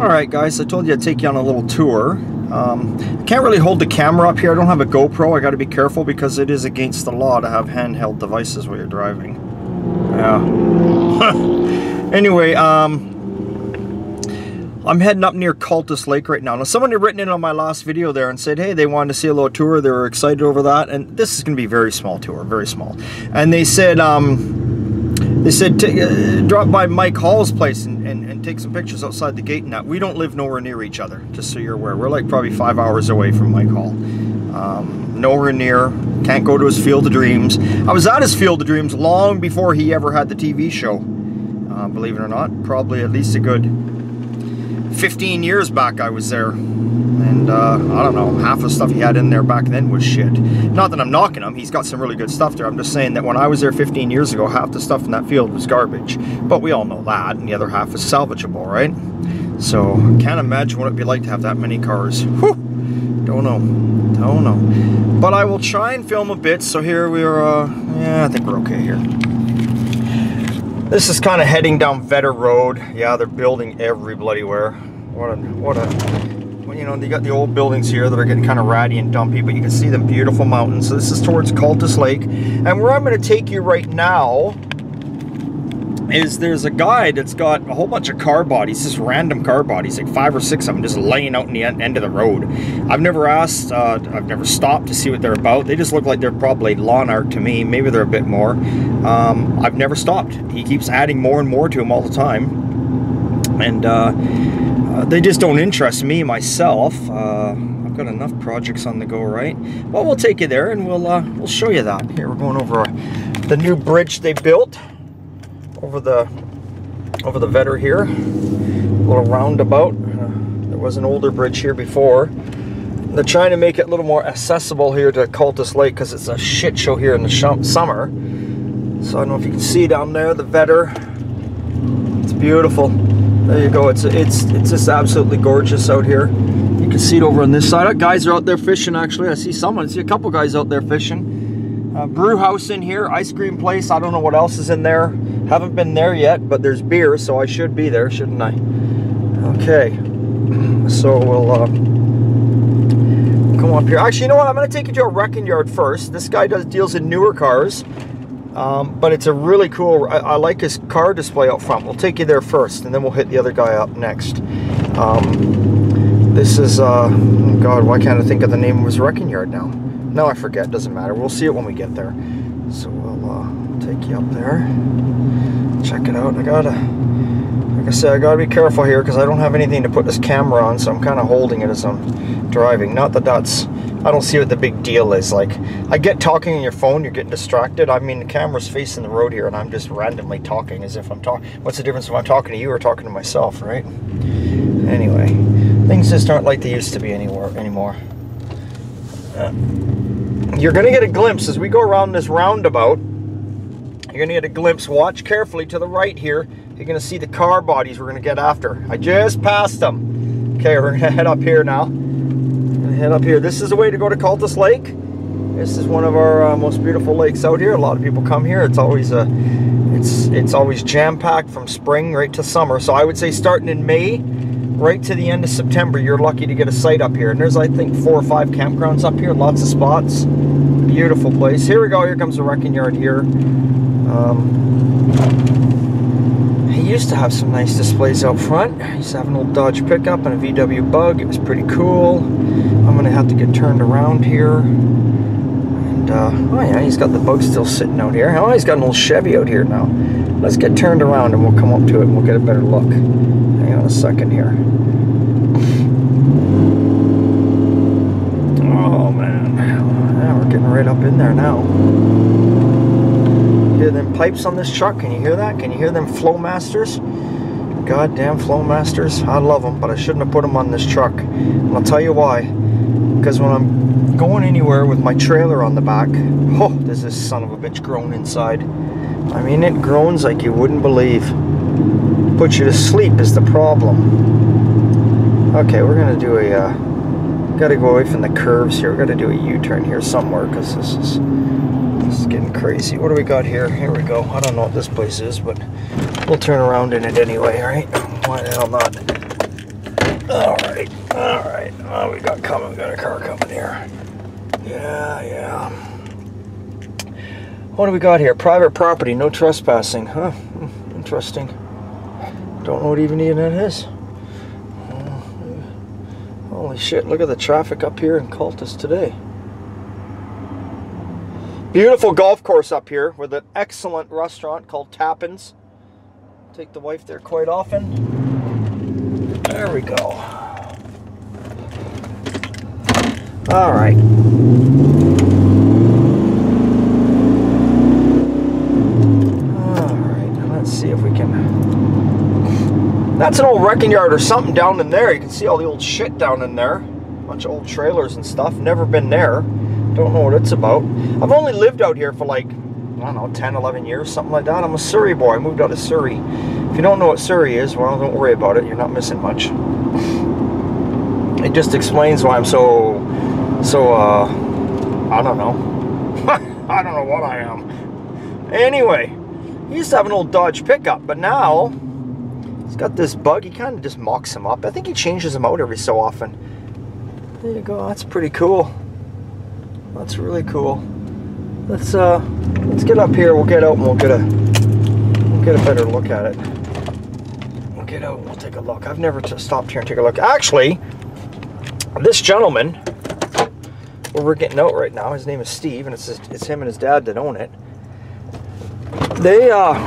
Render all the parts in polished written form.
Alright guys, I told you I'd take you on a little tour. I can't really hold the camera up here. I don't have a GoPro. I got to be careful because it is against the law to have handheld devices while you're driving. Yeah. Anyway, I'm heading up near Cultus Lake right now. Now, someone had written in on my last video there and said, hey, they wanted to see a little tour. They were excited over that. And this is going to be a very small tour, very small. And they said, drop by Mike Hall's place and take some pictures outside the gate and that. We don't live nowhere near each other, just so you're aware. We're like probably 5 hours away from Mike Hall. Nowhere near. Can't go to his Field of Dreams. I was at his Field of Dreams long before he ever had the TV show. Believe it or not, probably at least a good 15 years back I was there. And I don't know, half the stuff he had in there back then was shit. Not that I'm knocking him, he's got some really good stuff there. I'm just saying that when I was there 15 years ago, half the stuff in that field was garbage. But we all know that, and the other half is salvageable, right? So, can't imagine what it'd be like to have that many cars. Whew! Don't know. But I will try and film a bit, so here we are, yeah, I think we're okay here. This is kind of heading down Vetter Road. Yeah, they're building every bloody where. Well, you know, you got the old buildings here that are getting kind of ratty and dumpy, but you can see the beautiful mountains. So this is towards Cultus Lake. And where I'm going to take you right now is there's a guy that's got a whole bunch of car bodies, just random car bodies, like 5 or 6 of them just laying out in the end of the road. I've never asked, I've never stopped to see what they're about. They just look like they're probably lawn art to me. Maybe they're a bit more. I've never stopped. He keeps adding more and more to them all the time. And they just don't interest me myself. I've got enough projects on the go, right? Well, we'll take you there and we'll show you that. Here, we're going over the new bridge they built over the Vetter here. A little roundabout. There was an older bridge here before. They're trying to make it a little more accessible here to Cultus Lake because it's a shit show here in the summer. So I don't know if you can see down there the Vetter. It's beautiful. There you go. It's just absolutely gorgeous out here. You can see it over on this side. Guys are out there fishing, actually. I see a couple guys out there fishing. Brew house in here, ice cream place. I don't know what else is in there. Haven't been there yet, but there's beer, so I should be there, shouldn't I? Okay. So we'll come up here. Actually, you know what? I'm going to take you to a wrecking yard first. This guy deals in newer cars. But it's a really cool, I like his car display out front. We'll take you there first, and then we'll hit the other guy up next. This is, God, why can't I think of the name of his wrecking yard now? No, I forget, doesn't matter. We'll see it when we get there. So we'll take you up there. Check it out. Like I said, I gotta be careful here because I don't have anything to put this camera on, so I'm kind of holding it as I'm driving. Not that I don't see what the big deal is. Like, I get talking on your phone, you're getting distracted. I mean, the camera's facing the road here and I'm just randomly talking as if I'm talking. What's the difference if I'm talking to you or talking to myself, right? Anyway, things just aren't like they used to be anymore. You're gonna get a glimpse as we go around this roundabout. You're gonna get a glimpse. Watch carefully to the right here. You're gonna see the car bodies we're gonna get after. I just passed them. Okay, we're gonna head up here now. Head up here. This is the way to go to Cultus Lake. This is one of our most beautiful lakes out here. A lot of people come here. It's always it's always jam-packed from spring right to summer. So I would say starting in May right to the end of September, you're lucky to get a site up here. And there's, I think, 4 or 5 campgrounds up here. Lots of spots. Beautiful place. Here we go. Here comes the wrecking yard here. He used to have some nice displays out front. He used to have an old Dodge pickup and a VW Bug. It was pretty cool. I'm going to have to get turned around here. And, oh yeah, he's got the Bug still sitting out here. Oh, he's got an old Chevy out here now. Let's get turned around and we'll come up to it and we'll get a better look. Hang on a second here. Oh, man. Yeah, we're getting right up in there now. Hear them pipes on this truck? Can you hear that? Can you hear them Flowmasters? Goddamn Flowmasters. I love them, but I shouldn't have put them on this truck. And I'll tell you why. Because when I'm going anywhere with my trailer on the back, oh, does this son of a bitch groan inside. I mean, it groans like you wouldn't believe. Puts you to sleep is the problem. Okay, we're going to do a... gotta go away from the curves here. We're going to do a U-turn here somewhere because this is getting crazy. What do we got here? Here we go. I don't know what this place is, but we'll turn around in it anyway, right? Why the hell not? Alright. Oh, we got a car coming here. Yeah. What do we got here? Private property, no trespassing. Huh? Interesting. Don't know what even that is. Holy shit, look at the traffic up here in Cultus today. Beautiful golf course up here with an excellent restaurant called Tappin's. Take the wife there quite often. There we go. All right. All right, let's see if we can... That's an old wrecking yard or something down in there. You can see all the old shit down in there. Bunch of old trailers and stuff. Never been there. Don't know what it's about. I've only lived out here for like, I don't know, 10, 11 years, something like that. I'm a Surrey boy. I moved out of Surrey. If you don't know what Surrey is, well, don't worry about it. You're not missing much. It just explains why I'm so I don't know. I don't know what I am. Anyway, he used to have an old Dodge pickup, but now he's got this bug. He kind of just mocks him up. I think he changes them out every so often. There you go. That's pretty cool. That's really cool. Let's get up here. We'll get out and we'll get a better look at it. We'll get out and we'll take a look. I've never stopped here and take a look. Actually, this gentleman, where we're getting out right now, his name is Steve, and it's him and his dad that own it. They fuck.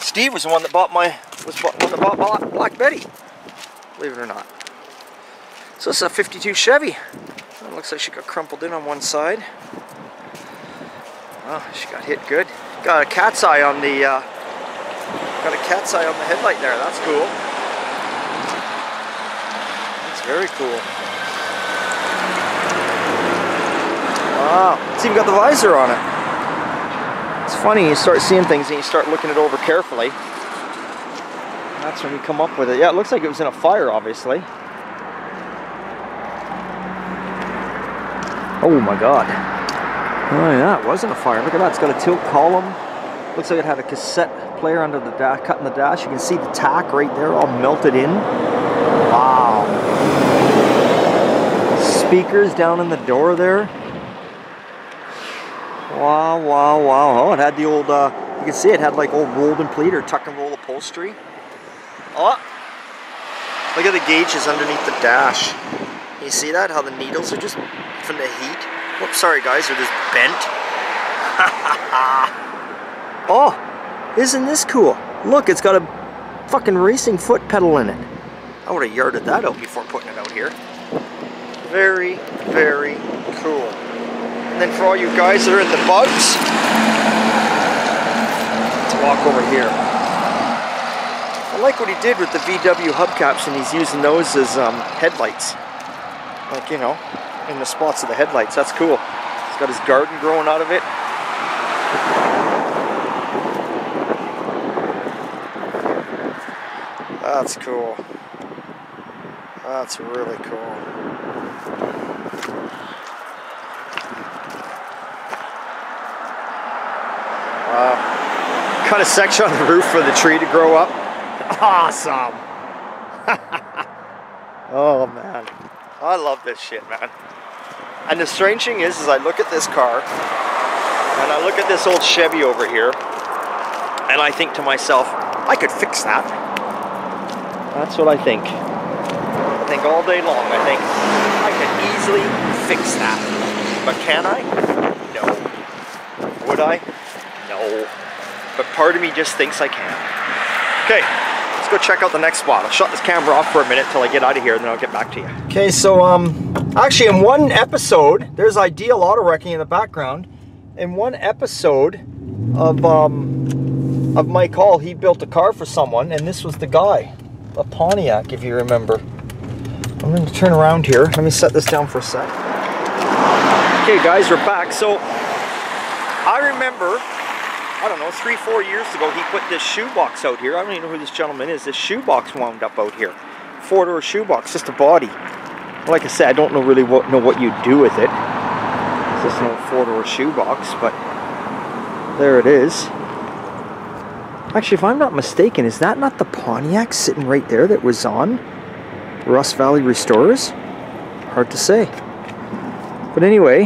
Steve was the one that bought Black Betty. Believe it or not. So it's a 52 Chevy. It looks like she got crumpled in on one side. Oh, she got hit good. Got a cat's eye on the headlight there. That's cool. That's very cool. Wow, it's even got the visor on it. It's funny, you start seeing things and you start looking it over carefully. That's when you come up with it. Yeah, it looks like it was in a fire, obviously. Oh my god. Oh yeah, it wasn't a fire. Look at that, it's got a tilt column. Looks like it had a cassette player under the dash, cut in the dash. You can see the tack right there all melted in. Wow. Speakers down in the door there. Wow. Oh, it had the old, you can see it had like old rolled and pleat or tuck and roll upholstery. Oh, look at the gauges underneath the dash. You see that? How the needles are just from the heat. Whoops, sorry guys, they're just bent. Oh, isn't this cool? Look, it's got a fucking racing foot pedal in it. I would have yarded that out before putting it out here. Very, very cool. And then for all you guys that are in the bugs, let's walk over here. I like what he did with the VW hubcaps, and he's using those as headlights. Like, you know, in the spots of the headlights. That's cool. He's got his garden growing out of it. That's cool. That's really cool. Wow. Cut a section on the roof for the tree to grow up. Awesome. Oh man. I love this shit, man. And the strange thing is I look at this car and I look at this old Chevy over here and I think to myself, I could fix that. That's what I think. I think all day long. I think I could easily fix that. But can I? No. Would I? No. But part of me just thinks I can. Okay, let's go check out the next spot. I'll shut this camera off for a minute till I get out of here, and then I'll get back to you. Okay, so actually in one episode, there's Ideal Auto Wrecking in the background. In one episode of Mike Hall, he built a car for someone, and this was the guy. A Pontiac, if you remember. I'm going to turn around here. Let me set this down for a sec. Okay, guys, we're back. So, I remember, I don't know, 3-4 years ago, he put this shoebox out here. I don't even know who this gentleman is. This shoebox wound up out here. 4-door shoebox, just a body. Like I said, I don't know really know what you do with it. It's just an old 4-door shoebox, but there it is. Actually, if I'm not mistaken, is that not the Pontiac sitting right there that was on Rust Valley Restorers? Hard to say. But anyway,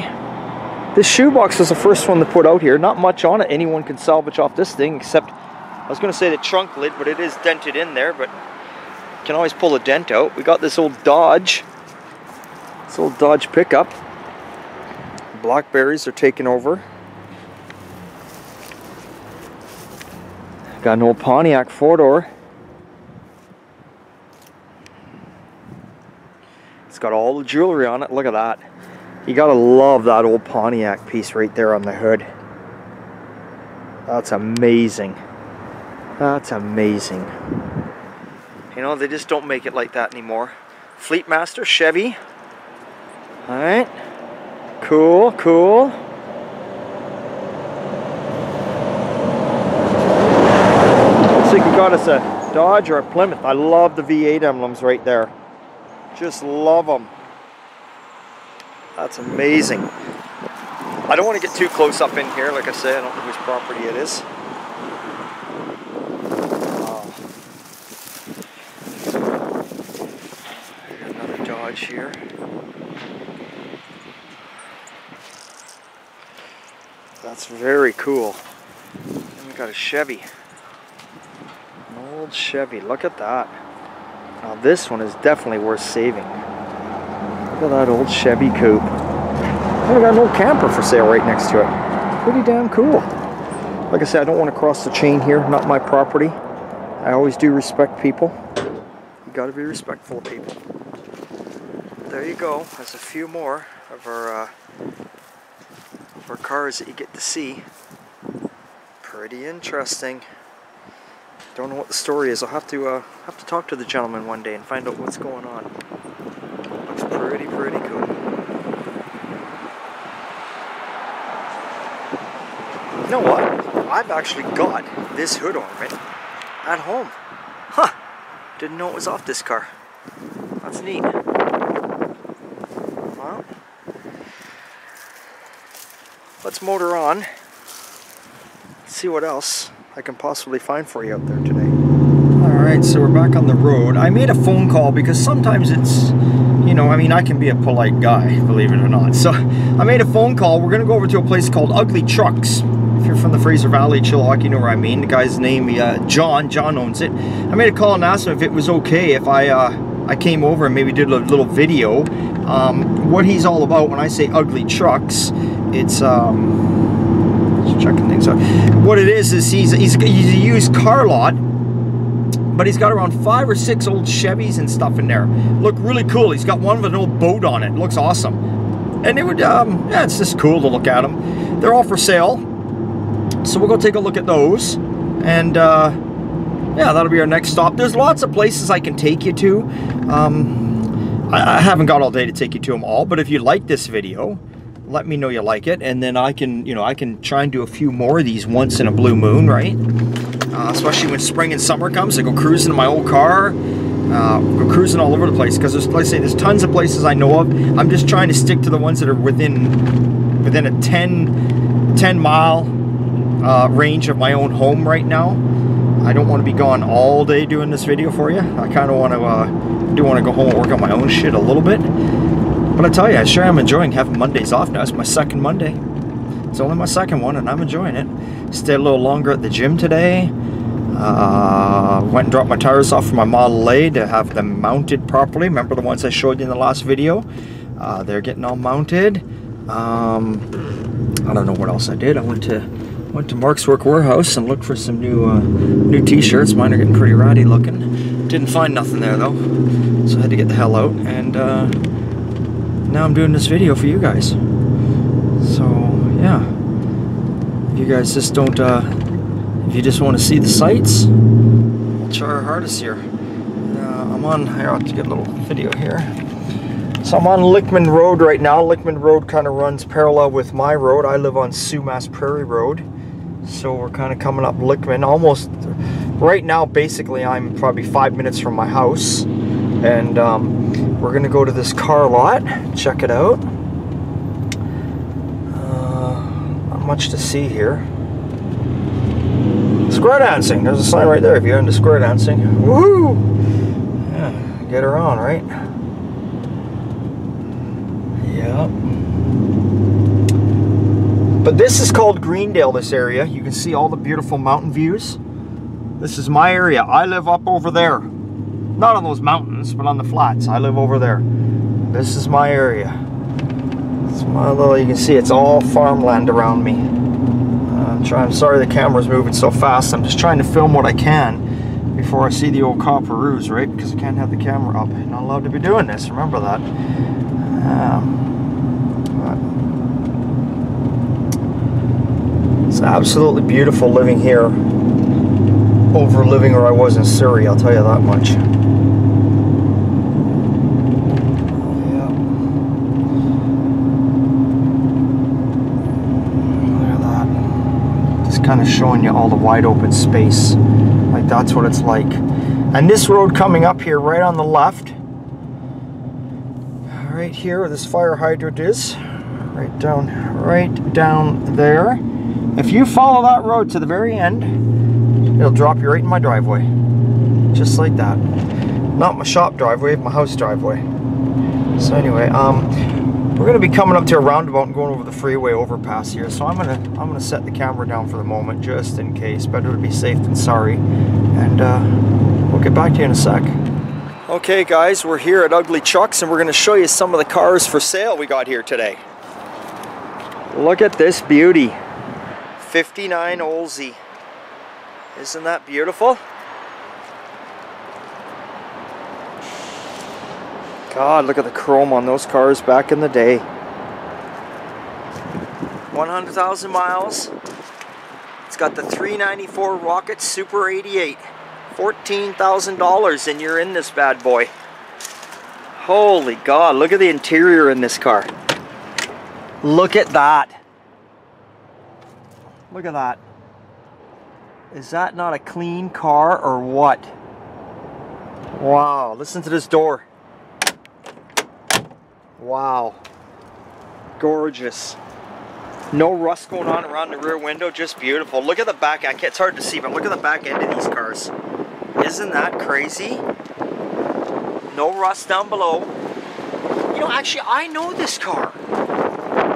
this shoebox was the first one to put out here. Not much on it. Anyone can salvage off this thing, except I was going to say the trunk lid, but it is dented in there, but you can always pull a dent out. We got this old Dodge. This old Dodge pickup. Blackberries are taking over. Got an old Pontiac 4-door. It's got all the jewelry on it. Look at that. You gotta love that old Pontiac piece right there on the hood. That's amazing. That's amazing. You know, they just don't make it like that anymore. Fleetmaster, Chevy. Alright. Cool, cool. Looks like you got us a Dodge or a Plymouth. I love the V8 emblems right there. Just love them. That's amazing. I don't want to get too close up in here. Like I said, I don't know whose property it is. Another Dodge here. That's very cool. And we got a Chevy. An old Chevy. Look at that. Now this one is definitely worth saving. Look at that old Chevy coupe. And we got an old camper for sale right next to it. Pretty damn cool. Like I said, I don't want to cross the chain here. Not my property. I always do respect people. You got to be respectful of people. There you go. There's a few more of our cars that you get to see. Pretty interesting. Don't know what the story is. I'll have to talk to the gentleman one day and find out what's going on. Looks pretty cool. You know what? I've actually got this hood ornament at home. Huh. Didn't know it was off this car. That's neat. Well, let's motor on. See what else I can possibly find for you out there today. Alright, so we're back on the road. I made a phone call because sometimes it's, you know, I mean, I can be a polite guy, believe it or not. So I made a phone call. We're going to go over to a place called Ugly Trucks. If you're from the Fraser Valley, Chilliwack, you know where I mean. The guy's name, John owns it. I made a call and asked him if it was okay if I came over and maybe did a little video. What he's all about when I say Ugly Trucks, it's just checking things out. What it is he's a used car lot, but he's got around 5 or 6 old Chevys and stuff in there. Look really cool. He's got one with an old boat on it. Looks awesome. And it would, yeah, it's just cool to look at them. They're all for sale. So we'll go take a look at those. And, yeah, that'll be our next stop. There's lots of places I can take you to. I haven't got all day to take you to them all, but if you like this video, let me know you like it, and then I can, you know, I can try and do a few more of these once in a blue moon, right? Especially when spring and summer comes. I go cruising in my old car, go cruising all over the place, because there's, like I say, there's tons of places I know of. I'm just trying to stick to the ones that are within a 10 mile range of my own home right now. I don't want to be gone all day doing this video for you. I kind of want to, do want to go home and work on my own shit a little bit. But I tell you, I sure am enjoying having Mondays off now. It's my second Monday. It's only my second one, and I'm enjoying it. Stayed a little longer at the gym today. Went and dropped my tires off for my Model A to have them mounted properly. Remember the ones I showed you in the last video? They're getting all mounted. I don't know what else I did. I went to Mark's Work Warehouse and looked for some new t-shirts. Mine are getting pretty ratty looking. Didn't find nothing there though, so I had to get the hell out. And now I'm doing this video for you guys. So yeah, if you guys just don't, if you just want to see the sights, we'll try our hardest here. I'm on, here, I'll get a little video here. So I'm on Lickman Road right now. Lickman Road kind of runs parallel with my road. I live on Sumas Prairie Road. So we're kind of coming up Lickman. Almost, right now basically I'm probably 5 minutes from my house. And we're going to go to this car lot, check it out. Not much to see here. This Square dancing. There's a sign right there if you're into square dancing. Woohoo! Yeah, get her on, right? Yeah. But this is called Greendale, this area. You can see all the beautiful mountain views. This is my area. I live up over there. Not on those mountains, but on the flats. I live over there. This is my area. It's my little, you can see it's all farmland around me. I'm sorry the camera's moving so fast. I'm just trying to film what I can before I see the old copperoos, right? Because I can't have the camera up. I'm not allowed to be doing this, remember that. It's absolutely beautiful living here over living where I was in Surrey, I'll tell you that much. Kind of showing you all the wide open space, like that's what it's like. And this road coming up here right on the left, right here where this fire hydrant is, right down there, if you follow that road to the very end, it'll drop you right in my driveway, just like that. Not my shop driveway, my house driveway. So anyway, we're going to be coming up to a roundabout and going over the freeway overpass here, so I'm gonna set the camera down for the moment, just in case. Better to be safe than sorry. And we'll get back to you in a sec. Okay guys, we're here at Ugly Chuck's and we're going to show you some of the cars for sale we got here today. Look at this beauty. 59 Olsey. Isn't that beautiful? God, look at the chrome on those cars back in the day. 100,000 miles. It's got the 394 Rocket Super 88. $14,000 and you're in this bad boy. Holy God, look at the interior in this car. Look at that. Look at that. Is that not a clean car or what? Wow, listen to this door. Wow, gorgeous. No rust going on around the rear window, just beautiful. Look at the back, it's hard to see, but look at the back end of these cars. Isn't that crazy? No rust down below. You know, actually, I know this car.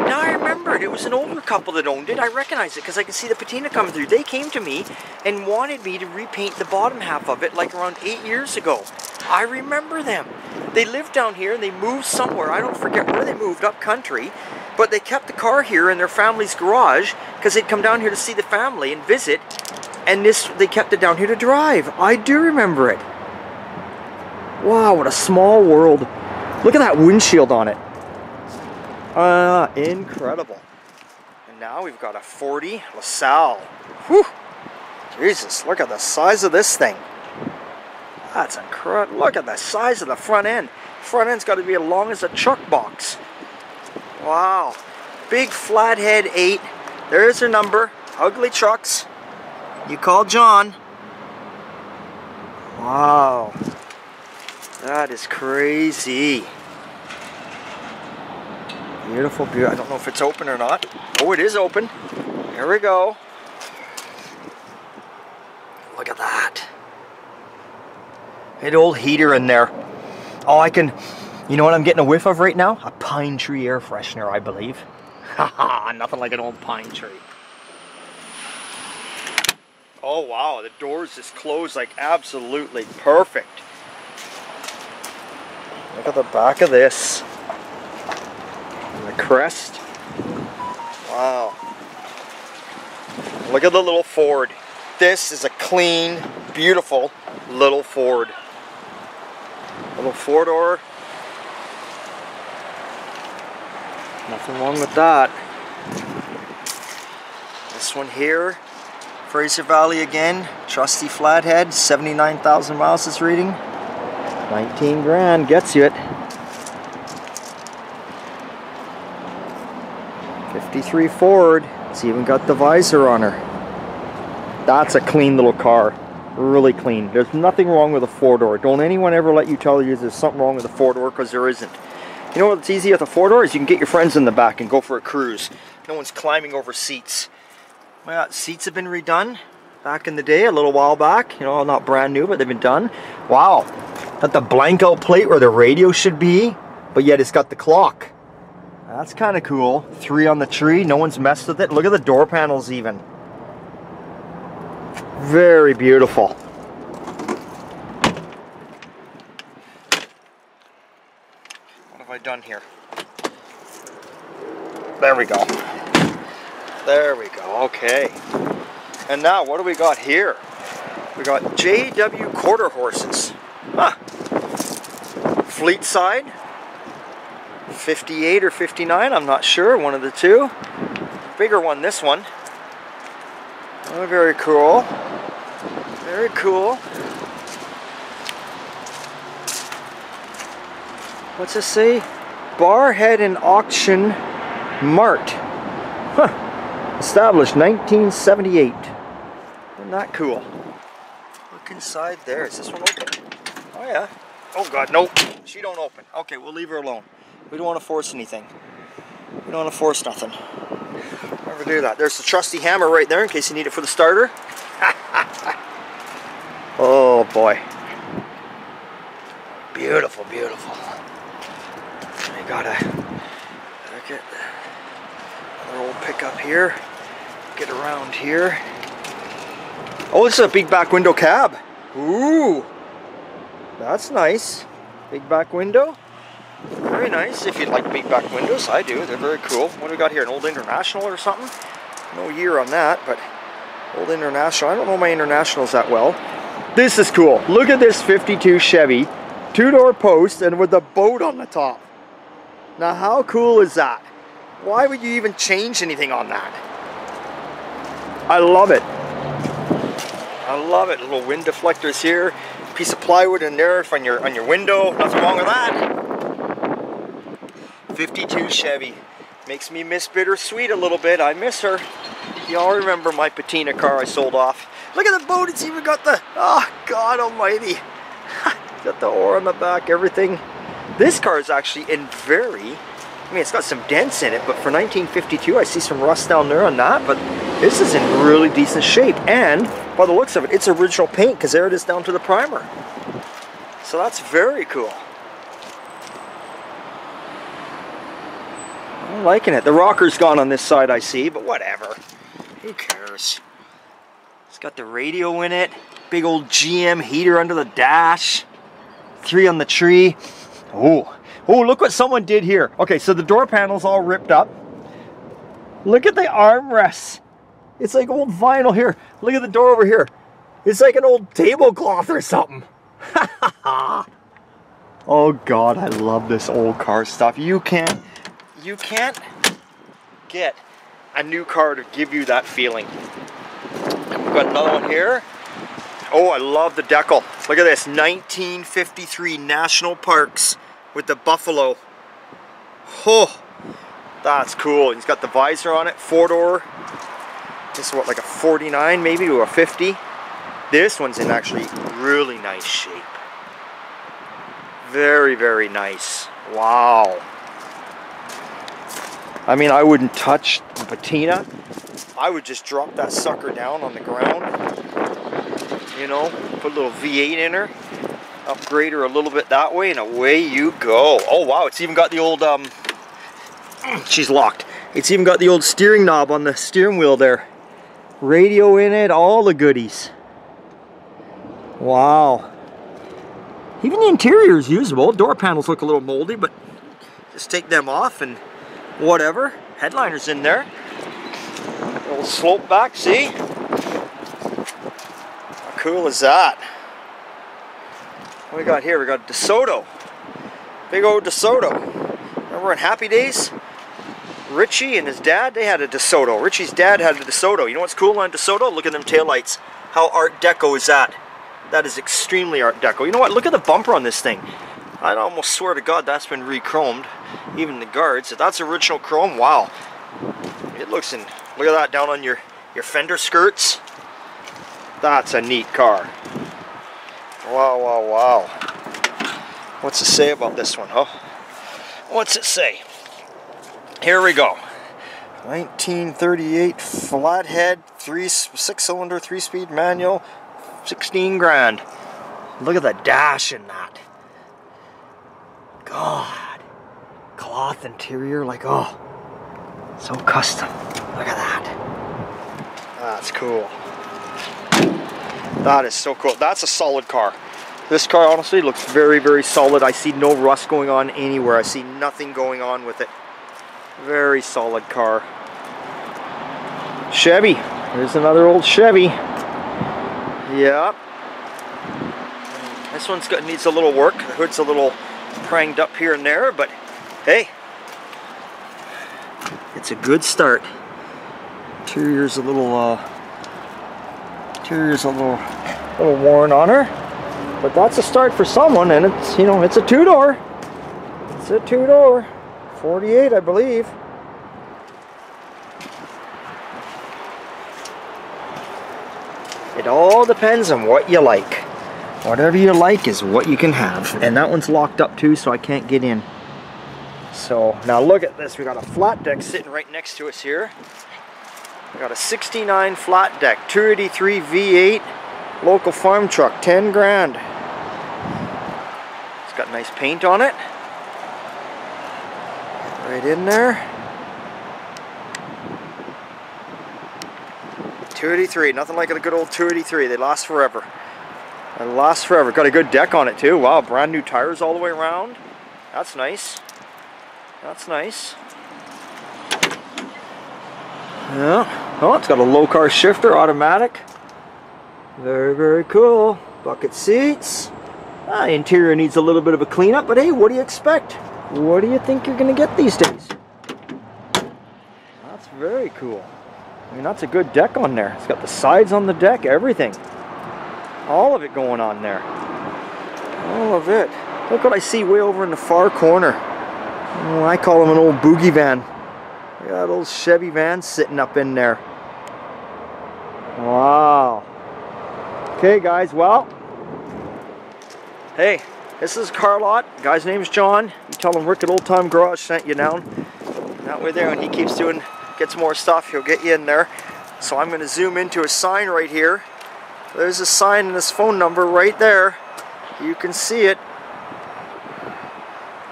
Now I remember it. It was an older couple that owned it. I recognize it because I can see the patina coming through. They came to me and wanted me to repaint the bottom half of it like around 8 years ago. I remember them. They lived down here and they moved somewhere. I don't forget where they moved, up country. But they kept the car here in their family's garage because they'd come down here to see the family and visit. And they kept it down here to drive. I do remember it. Wow, what a small world. Look at that windshield on it. Incredible. And now we've got a 40 LaSalle. Whew. Jesus, look at the size of this thing. That's incredible. Look at the size of the front end. Front end's got to be as long as a chuck box. Wow. Big flathead 8. There's her number. Ugly Chucks. You call John. Wow. That is crazy. Beautiful, beautiful. I don't know if it's open or not. Oh, it is open. Here we go. Look at that. An old heater in there. Oh, you know what I'm getting a whiff of right now? A pine tree air freshener, I believe. Haha, nothing like an old pine tree. Oh wow, the doors just closed like absolutely perfect. Look at the back of this. And the crest. Wow. Look at the little Ford. This is a clean, beautiful little Ford. Little four-door. Nothing wrong with that. This one here, Fraser Valley again, trusty flathead, 79,000 miles it's reading. 19 grand gets you it. 53 Ford, it's even got the visor on her. That's a clean little car, really clean. There's nothing wrong with a four-door. Don't anyone ever let you tell you there's something wrong with a four-door, because there isn't. You know what's easy with a four-door is you can get your friends in the back and go for a cruise. No one's climbing over seats. Well, seats have been redone. back in the day, a little while back. You know, not brand new, but they've been done. Wow. Got the blank out plate where the radio should be, but yet it's got the clock. That's kind of cool. 3 on the tree. No one's messed with it. Look at the door panels even. Very beautiful. What have I done here? There we go. There we go. Okay. And now what do we got here? We got JW quarter horses. Huh. Fleet side. 58 or 59, I'm not sure. One of the two. Bigger one, this one. Oh, very cool. Very cool. What's this say? Barhead and Auction Mart. Huh. Established 1978. Isn't that cool? Look inside there. Is this one open? Oh yeah. Oh god, no. She don't open. Okay, we'll leave her alone. We don't want to force anything. We don't want to force nothing. Never do that. There's the trusty hammer right there in case you need it for the starter. Oh boy. Beautiful, beautiful. I gotta get another old pickup here. Get around here. Oh, this is a big back window cab. Ooh. That's nice. Big back window. Very nice. If you like big back windows, I do. They're very cool. What do we got here? An old International or something? No year on that, but old International. I don't know my Internationals that well. This is cool. Look at this 52 Chevy. 2-door post and with a boat on the top. Now how cool is that? Why would you even change anything on that? I love it. I love it. Little wind deflectors here. Piece of plywood in there on your window. Nothing wrong with that. 52 Chevy. Makes me miss Bittersweet a little bit. I miss her. Y'all remember my patina car I sold off. Look at the boat. It's even got the... Oh, God almighty. Got the oar on the back, everything. This car is actually in very... I mean, it's got some dents in it, but for 1952, I see some rust down there on that, but this is in really decent shape. And, by the looks of it, it's original paint, because there it is down to the primer. So that's very cool. I'm liking it. The rocker's gone on this side, I see, but whatever. Who cares? It's got the radio in it. Big old GM heater under the dash. 3 on the tree. Oh, look what someone did here. Okay, so the door panel's all ripped up. Look at the armrests. It's like old vinyl here. Look at the door over here. It's like an old tablecloth or something. Oh God, I love this old car stuff. You can't get a new car to give you that feeling. And we've got another one here. Oh, I love the decal. Look at this, 1953 National Parks with the buffalo. Oh, that's cool. He's got the visor on it, 4-door. This is what, like a 49 maybe, or a 50. This one's in actually really nice shape. Very, very nice. Wow. I mean, I wouldn't touch the patina. I would just drop that sucker down on the ground. You know, put a little V8 in her, upgrade her a little bit that way, and away you go. Oh wow, it's even got the old, she's locked. It's even got the old steering knob on the steering wheel there. Radio in it, all the goodies. Wow. Even the interior is usable. Door panels look a little moldy, but just take them off and whatever. Headliner's in there. Little slope back, see? Cool is that? What we got here? We got DeSoto. Big old DeSoto. Remember in Happy Days? Richie and his dad, they had a DeSoto. Richie's dad had a DeSoto. You know what's cool on DeSoto? Look at them taillights. How Art Deco is that? That is extremely Art Deco. You know what? Look at the bumper on this thing. I'd almost swear to God that's been re-chromed. Even the guards. If that's original chrome, wow. It looks in... Look at that down on your fender skirts. That's a neat car. Wow, wow, wow. What's it say about this one, huh? What's it say? Here we go. 1938 flathead 6-cylinder, 3-speed manual, 16 grand. Look at the dash in that. God. Cloth interior, like, oh, so custom. Look at that. That's cool. That is so cool. That's a solid car. This car honestly looks very, very solid. I see no rust going on anywhere. I see nothing going on with it. Very solid car. Chevy. There's another old Chevy. Yep. This one's needs a little work. The hood's a little pranged up here and there, but hey, it's a good start. Interior's a little worn on her, but that's a start for someone, and it's, you know, it's a two-door. It's a two-door, 48, I believe. It all depends on what you like. Whatever you like is what you can have. And that one's locked up too, so I can't get in. So now look at this. We got a flat deck sitting right next to us here. We got a 69 flat deck, 283 V8, local farm truck, 10 grand. It's got nice paint on it. Right in there. 283, nothing like a good old 283. They last forever. They last forever. Got a good deck on it too. Wow, brand new tires all the way around. That's nice. That's nice. Yeah. Oh, it's got a low car shifter, automatic. Very, very cool. Bucket seats. Interior needs a little bit of a cleanup, but hey, what do you expect? What do you think you're going to get these days? That's very cool. I mean, that's a good deck on there. It's got the sides on the deck, everything. All of it going on there. All of it. Look what I see way over in the far corner. Oh, I call them an old boogie van. Look at that old Chevy van sitting up in there. Wow. Okay, guys, well, hey, this is a car lot. The guy's name's John. You tell him Rick at Old Time Garage sent you down. That way there, when he keeps doing, gets more stuff, he'll get you in there. So I'm going to zoom into a sign right here. There's a sign and his phone number right there. You can see it.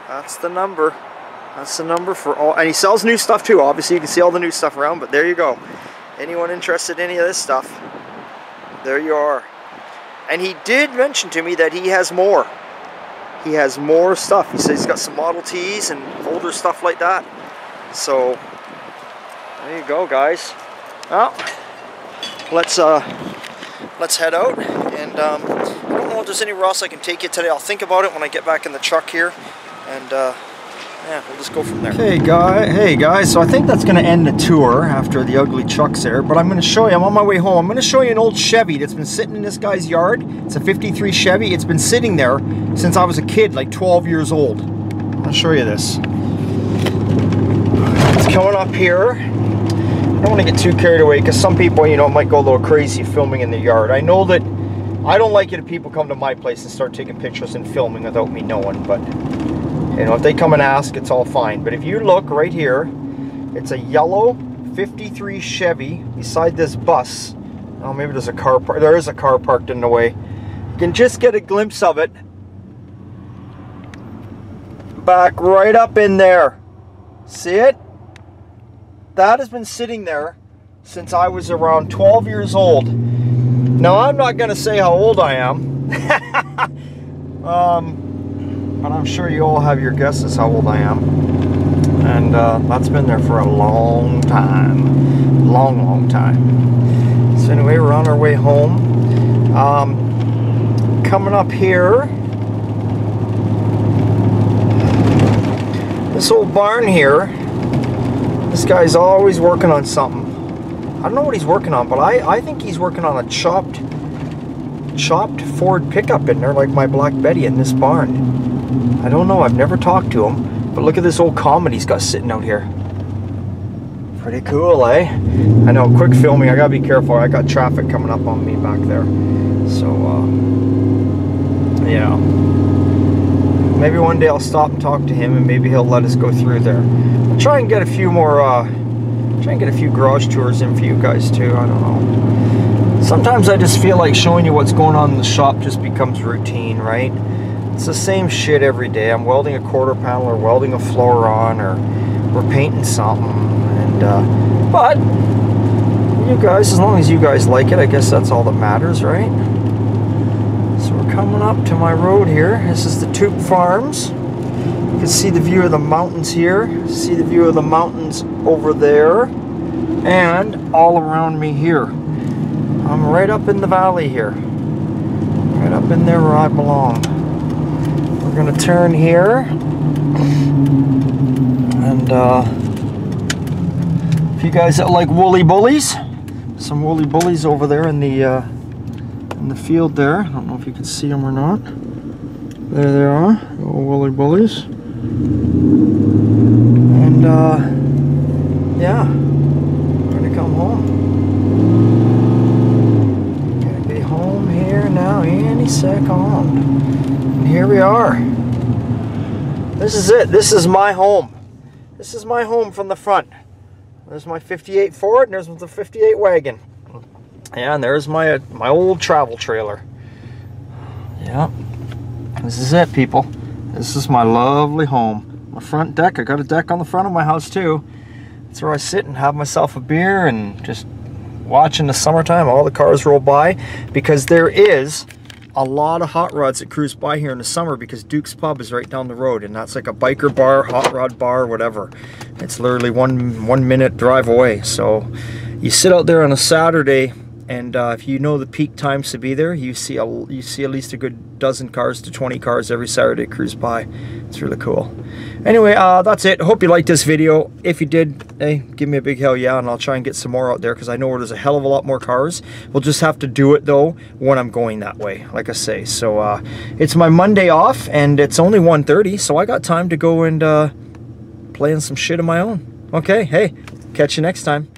That's the number. That's the number for all. And he sells new stuff too. Obviously, you can see all the new stuff around, but there you go. Anyone interested in any of this stuff, there you are. And he did mention to me that he has more. He has more stuff. He says he's got some Model Ts and older stuff like that. So there you go, guys. Well, let's head out, and I don't know if there's anywhere else I can take you today. I'll think about it when I get back in the truck here, and yeah, we'll just go from there. Hey guys, so I think that's going to end the tour after the ugly trucks there, but I'm going to show you, I'm on my way home, I'm going to show you an old Chevy that's been sitting in this guy's yard. It's a 53 Chevy. It's been sitting there since I was a kid, like 12 years old. I'll show you this. It's coming up here. I don't want to get too carried away, because some people, you know, might go a little crazy filming in the yard. I know that I don't like it if people come to my place and start taking pictures and filming without me knowing, but you know, if they come and ask, it's all fine. But if you look right here, it's a yellow 53 Chevy beside this bus. Oh, maybe there's a car parked. There is a car parked in the way. You can just get a glimpse of it. Back right up in there. See it? That has been sitting there since I was around 12 years old. Now, I'm not going to say how old I am. But I'm sure you all have your guesses how old I am. And that's been there for a long time. Long time. So anyway, we're on our way home. Coming up here, this old barn here, this guy's always working on something. I don't know what he's working on, but I think he's working on a chopped Ford pickup in there, like my Black Betty in this barn. I don't know, I've never talked to him, but look at this old Comet he's got sitting out here. Pretty cool, eh? I know, quick filming, I gotta be careful, I got traffic coming up on me back there. So, yeah. Maybe one day I'll stop and talk to him, and maybe he'll let us go through there. I'll try and get a few more Try and get a few garage tours in for you guys too. I don't know. Sometimes I just feel like showing you what's going on in the shop just becomes routine, right? It's the same shit every day. I'm welding a quarter panel or welding a floor on, or we're painting something. And but you guys, as long as you guys like it, I guess that's all that matters, right? So we're coming up to my road here. This is the Toop Farms. You can see the view of the mountains here. See the view of the mountains over there. And all around me here. I'm right up in the valley here. Right up in there where I belong. We're gonna turn here. And if you guys that like woolly bullies, some woolly bullies over there in the field there. I don't know if you can see them or not. There they are, little woolly bullies. And yeah, we're gonna come home. Gonna be home here now any second. And here we are. This is it. This is my home. This is my home from the front. There's my 58 Ford, and there's the 58 wagon. Yeah, and there's my old travel trailer. Yeah, this is it, people. This is my lovely home. My front deck. I got a deck on the front of my house too. That's where I sit and have myself a beer and just watch in the summertime. All the cars roll by, because there is a lot of hot rods that cruise by here in the summer, because Duke's Pub is right down the road, and that's like a biker bar, hot rod bar, whatever. It's literally one minute drive away. So you sit out there on a Saturday, and if you know the peak times to be there, you see at least a good dozen cars to 20 cars every Saturday cruise by. It's really cool. Anyway, that's it. Hope you liked this video. If you did, hey, give me a big hell yeah, and I'll try and get some more out there, because I know where there's a hell of a lot more cars. We'll just have to do it though when I'm going that way, like I say. So it's my Monday off, and it's only 1:30, so I got time to go and play in some shit of my own. Okay, hey, catch you next time.